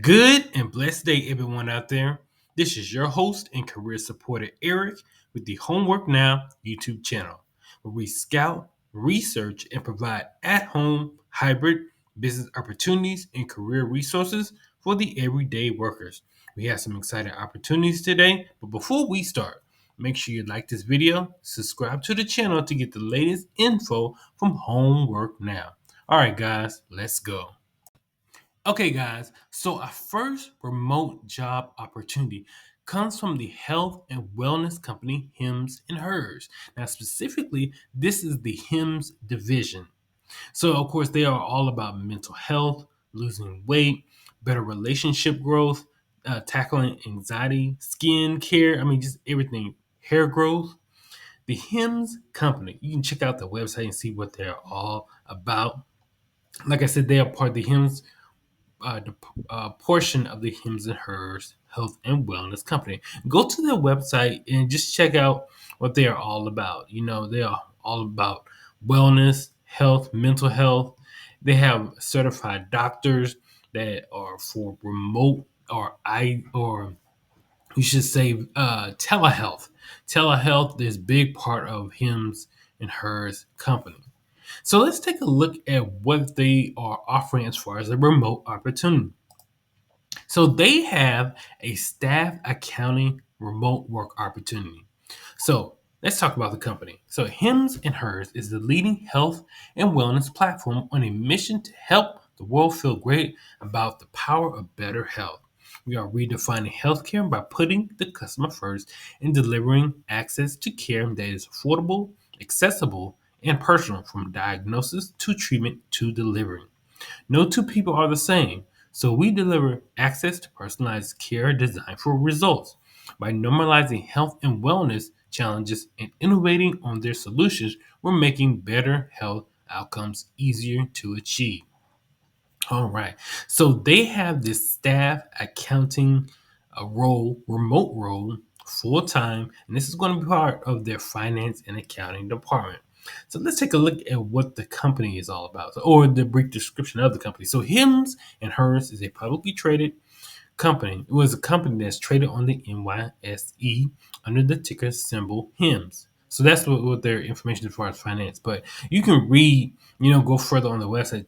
Good and blessed day, everyone out there. This is your host and career supporter, Eric, with the Homework Now YouTube channel, where we scout, research, and provide at home, hybrid business opportunities and career resources for the everyday workers. We have some exciting opportunities today, but before we start, make sure you like this video, subscribe to the channel to get the latest info from Homework Now. All right, guys, let's go. Okay, guys, so our first remote job opportunity comes from the health and wellness company Hims and Hers. Now, specifically, this is the Hims division. So, of course, they are all about mental health, losing weight, better relationship growth, tackling anxiety, skin care. I mean, just everything, hair growth. The Hims company, you can check out the website and see what they're all about. Like I said, they are part of the Hims portion of the Hims and Hers Health and Wellness Company. Go to their website and just check out what they are all about. You know, they are all about wellness, health, mental health. They have certified doctors that are for remote or you should say telehealth. Telehealth is a big part of Hims and Hers company. So let's take a look at what they are offering as far as a remote opportunity. So they have a staff accounting remote work opportunity. So let's talk about the company. So Hims and Hers is the leading health and wellness platform on a mission to help the world feel great about the power of better health. We are redefining healthcare by putting the customer first and delivering access to care that is affordable, accessible, and personal from diagnosis to treatment to delivery. No two people are the same, so we deliver access to personalized care designed for results. By normalizing health and wellness challenges and innovating on their solutions, we're making better health outcomes easier to achieve. All right. So they have this staff accounting remote role, full time, and this is going to be part of their finance and accounting department. So let's take a look at what the company is all about, or the brief description of the company. So Hims and Hers is a publicly traded company. It was a company that's traded on the NYSE under the ticker symbol HIMS. So that's what their information as far as finance. But you can read, go further on the website,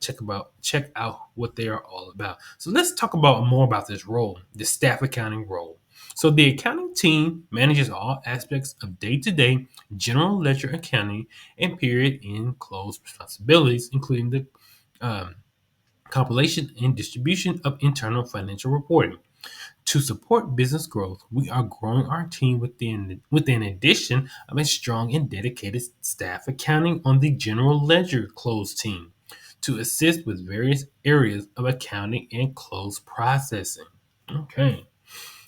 check out what they are all about. So let's talk about more about this role, the staff accounting role. So the accounting team manages all aspects of day-to-day general ledger accounting and period end close responsibilities, including the um, compilation and distribution of internal financial reporting. To support business growth, we are growing our team with an addition of a strong and dedicated staff accounting on the general ledger close team to assist with various areas of accounting and close processing. Okay,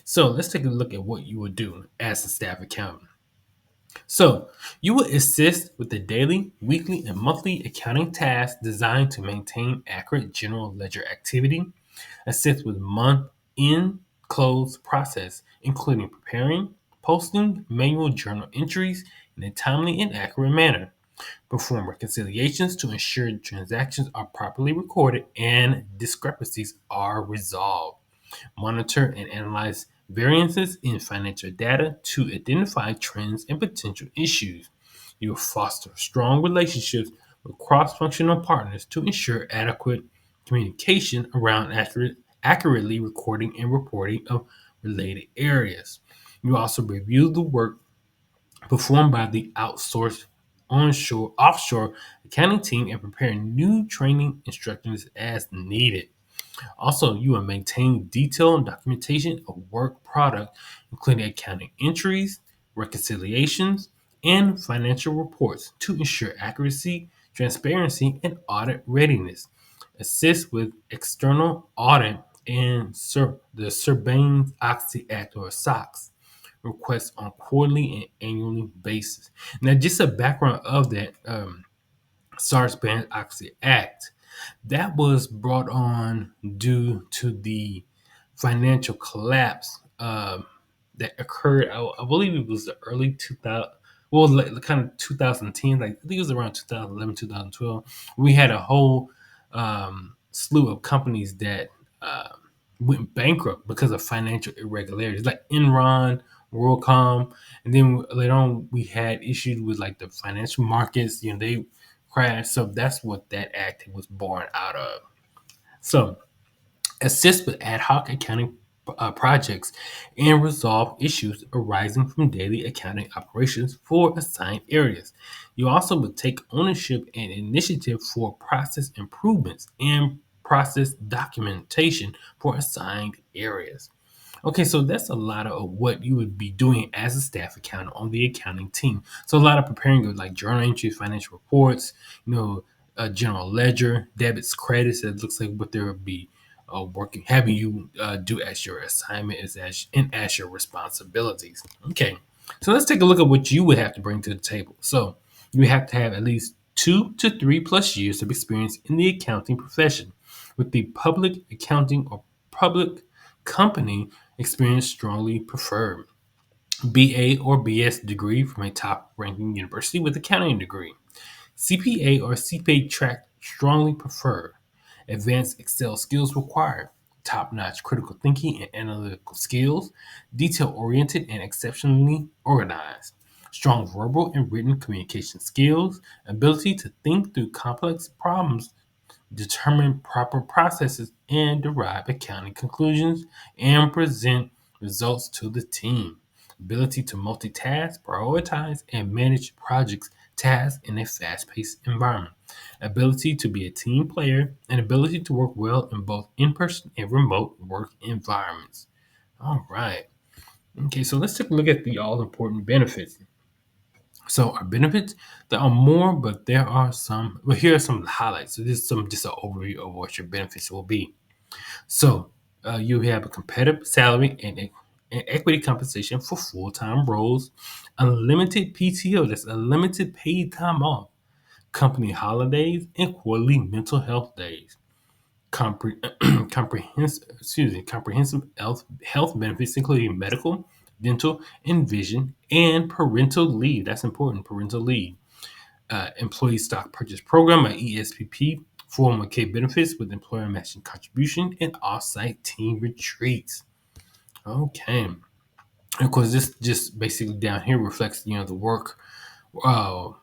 so let's take a look at what you would do as a staff accountant. So, you will assist with the daily, weekly, and monthly accounting tasks designed to maintain accurate general ledger activity, assist with month end close process, including preparing, posting manual journal entries in a timely and accurate manner, perform reconciliations to ensure transactions are properly recorded and discrepancies are resolved, monitor and analyze variances in financial data to identify trends and potential issues. You will foster strong relationships with cross functional partners to ensure adequate communication around accurately recording and reporting of related areas. You also review the work performed by the outsourced offshore accounting team and prepare new training instructions as needed. Also, you will maintain detailed documentation of work product, including accounting entries, reconciliations, and financial reports to ensure accuracy, transparency, and audit readiness. Assist with external audit and the Sarbanes-Oxley Act or SOX requests on quarterly and annually basis. Now, just a background of that Sarbanes-Oxley Act that was brought on due to the financial collapse that occurred. I believe it was the early 2000, well, like, kind of 2010. Like I think it was around 2011, 2012. We had a whole slew of companies that went bankrupt because of financial irregularities, like Enron, WorldCom, and then later on we had issues with like the financial markets. They crashed. So that's what that act was born out of. So assist with ad hoc accounting projects and resolve issues arising from daily accounting operations for assigned areas. You also would take ownership and initiative for process improvements and process documentation for assigned areas. Okay, so that's a lot of what you would be doing as a staff accountant on the accounting team. So a lot of preparing of like journal entries, financial reports, a general ledger, debits, credits. It looks like what there would be working, having you do as your assignment is as your responsibilities. Okay, so let's take a look at what you would have to bring to the table. So you have to have at least 2 to 3 plus years of experience in the accounting profession, with the public accounting or public company experience strongly preferred. BA or BS degree from a top ranking university with accounting degree. CPA or CPA track strongly preferred. Advanced Excel skills required. Top notch critical thinking and analytical skills. Detail oriented and exceptionally organized. Strong verbal and written communication skills. Ability to think through complex problems, determine proper processes, and derive accounting conclusions and present results to the team. Ability to multitask, prioritize, and manage projects, tasks in a fast paced environment. Ability to be a team player, and ability to work well in both in person and remote work environments. All right. Okay, so let's take a look at the all important benefits. So our benefits, there are more, but there are some. Well, here are some of the highlights. So this is just an overview of what your benefits will be. So you have a competitive salary and equity compensation for full-time roles, unlimited PTO, that's unlimited paid time off, company holidays, and quarterly mental health days. Comprehensive health benefits, including medical, dental, and vision, and parental leave. That's important, parental leave. Employee stock purchase program, or ESPP, 401k benefits with employer matching contribution, and offsite team retreats. Okay. And of course, this just basically down here reflects, the work uh,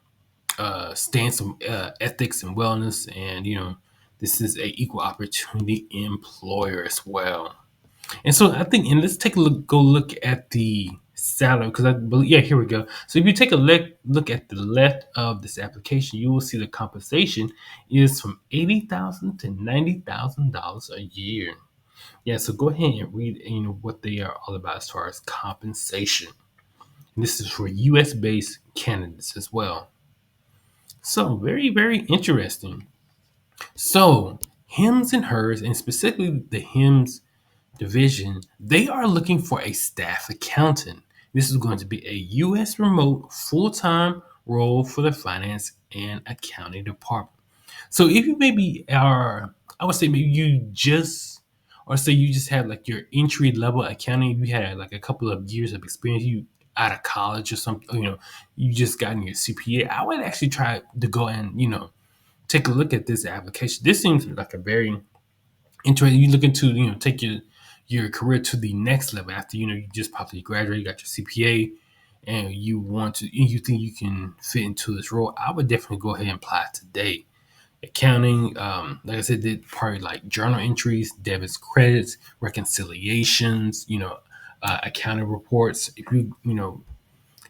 stance of ethics and wellness, and this is a equal opportunity employer as well. And so I think, and let's take a look, go look at the salary, because I believe, yeah, here we go. So if you take a look at the left of this application, you will see the compensation is from $80,000 to $90,000 a year. Yeah, so go ahead and read, what they are all about as far as compensation. And this is for U.S. based candidates as well. So very, very interesting. So Hims and Hers, and specifically the Hims division, they are looking for a staff accountant. This is going to be a U.S. remote full-time role for the finance and accounting department. So if you maybe are, I would say maybe you just, or say you just have like your entry level accounting, you had like a couple of years of experience, you out of college or something, you just gotten your CPA. I would actually try to go and take a look at this application. This seems like a very interesting. You looking to take your career to the next level after you just probably graduated, you got your CPA, and you want to, and you think you can fit into this role. I would definitely go ahead and apply today. Accounting, like I said, did probably like journal entries, debits, credits, reconciliations, accounting reports. If you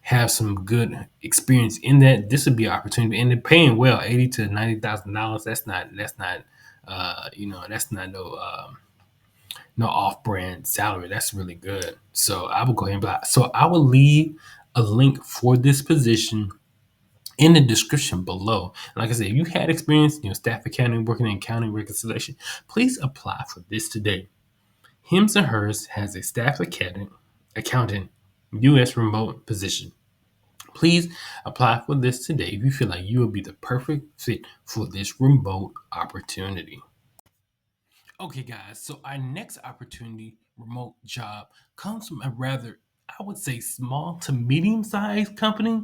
have some good experience in that, this would be an opportunity. And they're paying well, $80,000 to $90,000. That's not no off-brand salary. That's really good. So I will go ahead and buy. So I will leave a link for this position in the description below. And like I said, if you had experience, staff accounting, working in accounting reconciliation, please apply for this today. Hims and Hers has a staff accountant U.S. remote position. Please apply for this today if you feel like you will be the perfect fit for this remote opportunity. Okay, guys, so our next opportunity, remote job, comes from a rather, I would say, small to medium sized company.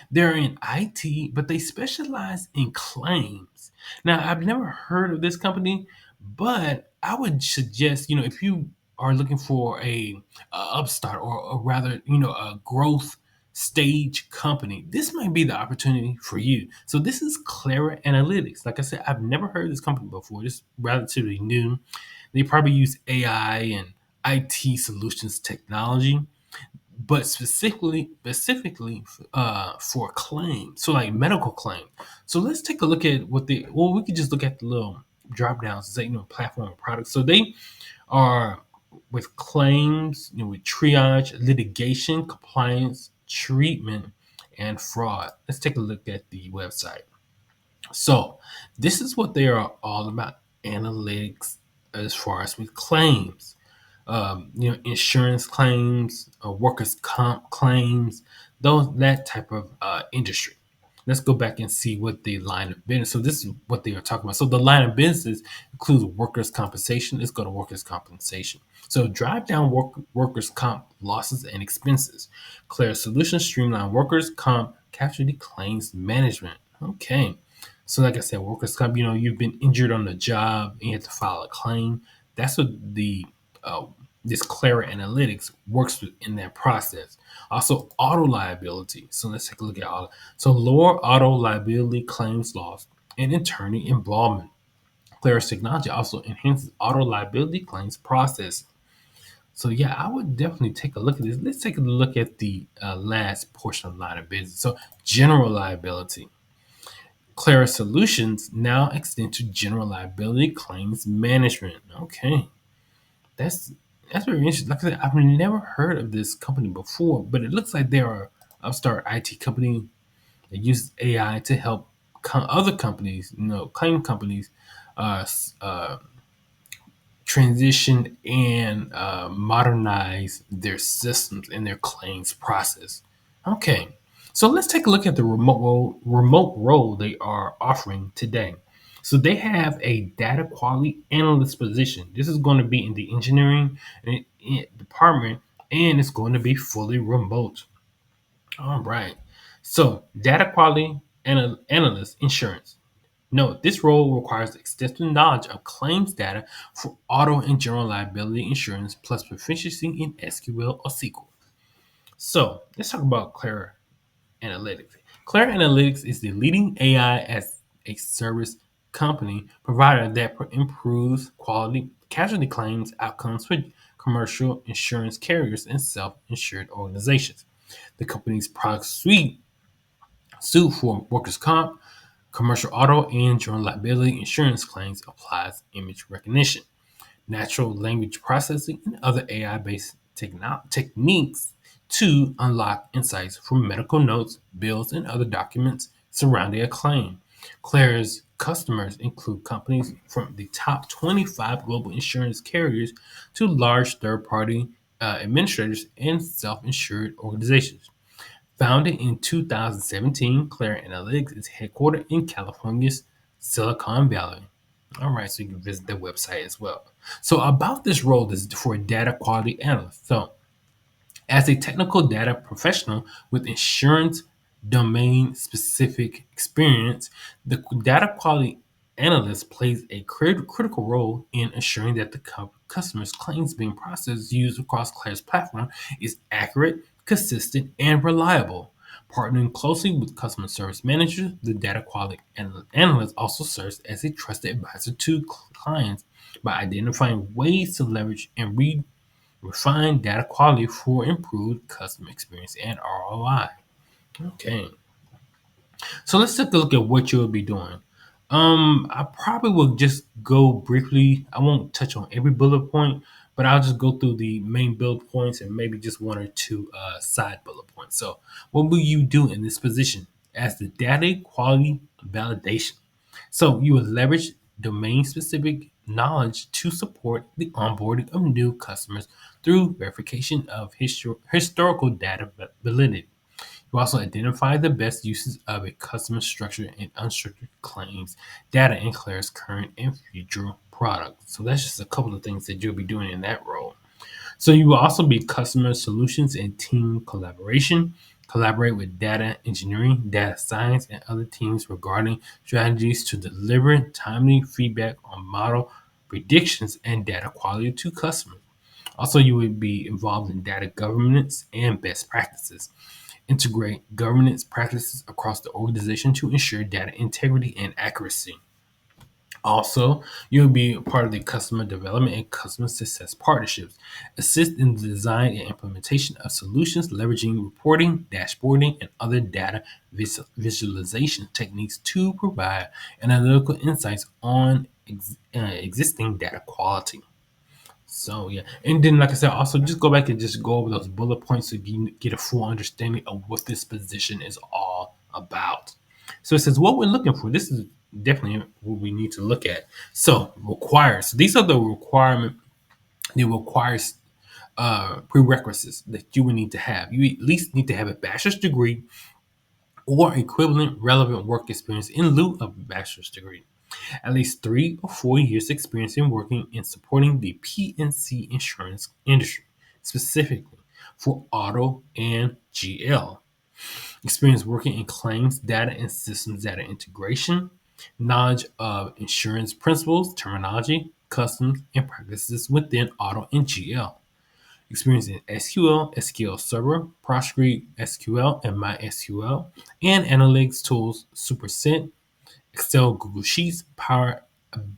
They're in IT, but they specialize in claims. Now, I've never heard of this company, but I would suggest, if you are looking for a upstart, or rather, a growth stage company, this might be the opportunity for you. So this is Clara Analytics. Like I said, I've never heard of this company before. It's relatively new. They probably use AI and IT solutions technology, but specifically for claims, so like medical claim. So let's take a look at we could just look at the little drop downs and say, platform and products. So they are with claims, with triage, litigation, compliance, treatment, and fraud. Let's take a look at the website. So this is what they are all about: analytics as far as with claims, insurance claims, workers' comp claims, that type of industry. Let's go back and see what the line of business. So this is what they are talking about. So the line of business includes workers' compensation. Let's go to workers' compensation. So drive down workers' comp losses and expenses. Clear solutions, streamline workers' comp casualty claims management. Okay. So like I said, workers' comp, you've been injured on the job and you have to file a claim. That's what the uh, this CLARA Analytics works with in that process. Also, auto liability. So let's take a look at auto. So lower auto liability claims loss and attorney involvement. CLARA's technology also enhances auto liability claims process. So yeah, I would definitely take a look at this. Let's take a look at the last portion of line of business. So general liability. CLARA solutions now extend to general liability claims management. Okay. That's that's very interesting. Like I said, I've never heard of this company before, but it looks like they are upstart IT company that uses AI to help other companies, claim companies, uh, transition and modernize their systems and their claims process. Okay, so let's take a look at the remote role they are offering today. So they have a data quality analyst position. This is going to be in the engineering department, and it's going to be fully remote. All right. So data quality analyst insurance. Note, this role requires extensive knowledge of claims data for auto and general liability insurance, plus proficiency in SQL or SQL. So let's talk about Clara Analytics. Clara Analytics is the leading AI as a service company provider that improves quality casualty claims outcomes for commercial insurance carriers and self-insured organizations. The company's product suite suit for workers' comp, commercial auto, and general liability insurance claims applies image recognition, natural language processing, and other AI-based techniques to unlock insights from medical notes, bills, and other documents surrounding a claim. Claire's customers include companies from the top 25 global insurance carriers to large third-party administrators and self-insured organizations. Founded in 2017, Clara Analytics is headquartered in California's Silicon Valley. All right, so you can visit their website as well. So about this role, this is for a data quality analyst. So as a technical data professional with insurance domain specific experience, the data quality analyst plays a critical role in ensuring that the customer's claims being processed used across Claire's platform is accurate, consistent, and reliable. Partnering closely with customer service managers, the data quality analyst also serves as a trusted advisor to clients by identifying ways to leverage and refine data quality for improved customer experience and ROI. Okay, so let's take a look at what you'll be doing. I probably will just go briefly. I won't touch on every bullet point, but I'll just go through the main bullet points and maybe just one or two side bullet points. So, what will you do in this position as the data quality validation? So, you will leverage domain specific knowledge to support the onboarding of new customers through verification of historical data validity. You also identify the best uses of a customer structured and unstructured claims data in Claire's current and future products. So that's just a couple of things that you'll be doing in that role. So you will also be customer solutions and team collaboration. Collaborate with data engineering, data science, and other teams regarding strategies to deliver timely feedback on model predictions, and data quality to customers. Also, you would be involved in data governance and best practices. Integrate governance practices across the organization to ensure data integrity and accuracy. Also, you'll be a part of the customer development and customer success partnerships. Assist in the design and implementation of solutions leveraging reporting, dashboarding, and other data visualization techniques to provide analytical insights on existing data quality. So yeah, and then like I said, also just go back and just go over those bullet points so you get a full understanding of what this position is all about. So it says what we're looking for. This is definitely what we need to look at. So requires. These are the requirement. It requires prerequisites that you would need to have. You at least need to have a bachelor's degree or equivalent relevant work experience in lieu of a bachelor's degree, at least 3 or 4 years experience in working and supporting the P&C insurance industry, specifically for auto and GL. Experience working in claims data and systems data integration, knowledge of insurance principles, terminology, customs, and practices within auto and GL. Experience in SQL, SQL Server, Postgre SQL, and MySQL, and analytics tools, Superset, Excel, Google Sheets, Power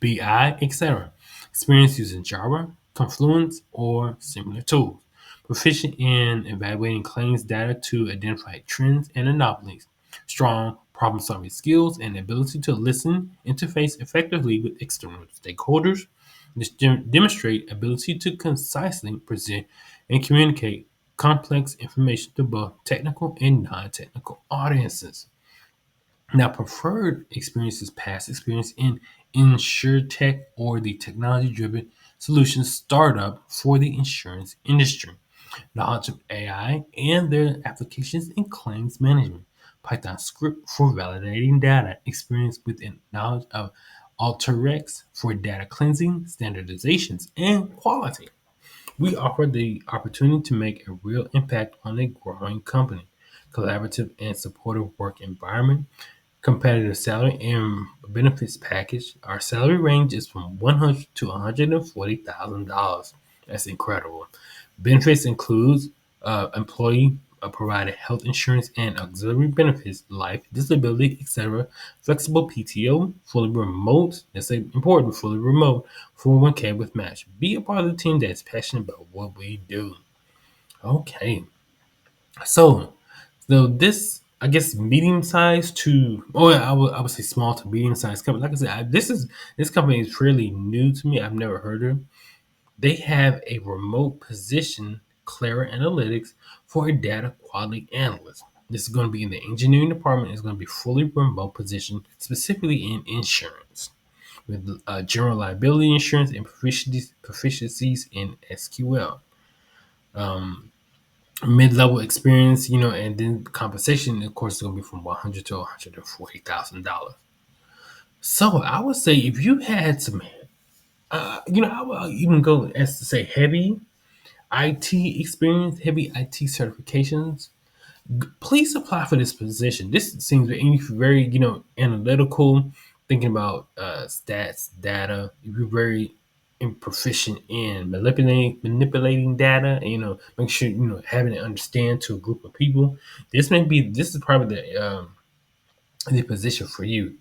BI, etc. Experience using Java, Confluence, or similar tools. Proficient in evaluating claims data to identify trends and anomalies. Strong problem solving skills and ability to listen, interface effectively with external stakeholders. This demonstrate ability to concisely present and communicate complex information to both technical and non-technical audiences. Now, preferred experience is past experience in insurtech or the technology driven solutions startup for the insurance industry. Knowledge of AI and their applications in claims management. Python script for validating data. Experience within knowledge of Alteryx for data cleansing, standardizations, and quality. We offer the opportunity to make a real impact on a growing company. Collaborative and supportive work environment, competitive salary and benefits package. Our salary range is from $100 to $140,000. That's incredible. Benefits includes employee provided health insurance and auxiliary benefits, life, disability, etc. Flexible PTO, fully remote. That's important. Fully remote. 401k with match. Be a part of the team that's passionate about what we do. Okay, so this, I guess, medium sized to, oh yeah, I would say small to medium sized company. Like I said, this company is fairly new to me. I've never heard of it. They have a remote position, CLARA Analytics, for a data quality analyst. This is going to be in the engineering department. It's going to be fully remote position, specifically in insurance, with general liability insurance and proficiencies in SQL. Um, Mid-level experience, and then compensation, of course, is going to be from 100 to $140,000. So I would say if you had some, I would even go as to say heavy IT experience, heavy IT certifications, please apply for this position. This seems very, analytical, thinking about stats, data. If you're very proficient in manipulating data, and, make sure having it understand to a group of people. This is probably the position for you.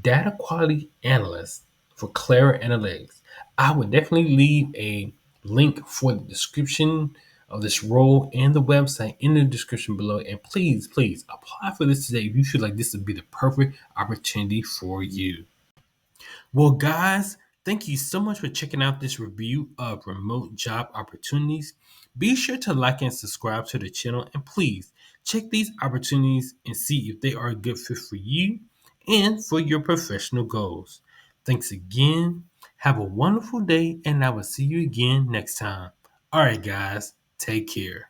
Data quality analyst for CLARA Analytics. I would definitely leave a link for the description of this role and the website in the description below. And please, please apply for this today if you feel like this would be the perfect opportunity for you. Well, guys, thank you so much for checking out this review of remote job opportunities. Be sure to like and subscribe to the channel, and please check these opportunities and see if they are a good fit for you and for your professional goals. Thanks again. Have a wonderful day, and I will see you again next time. All right, guys, take care.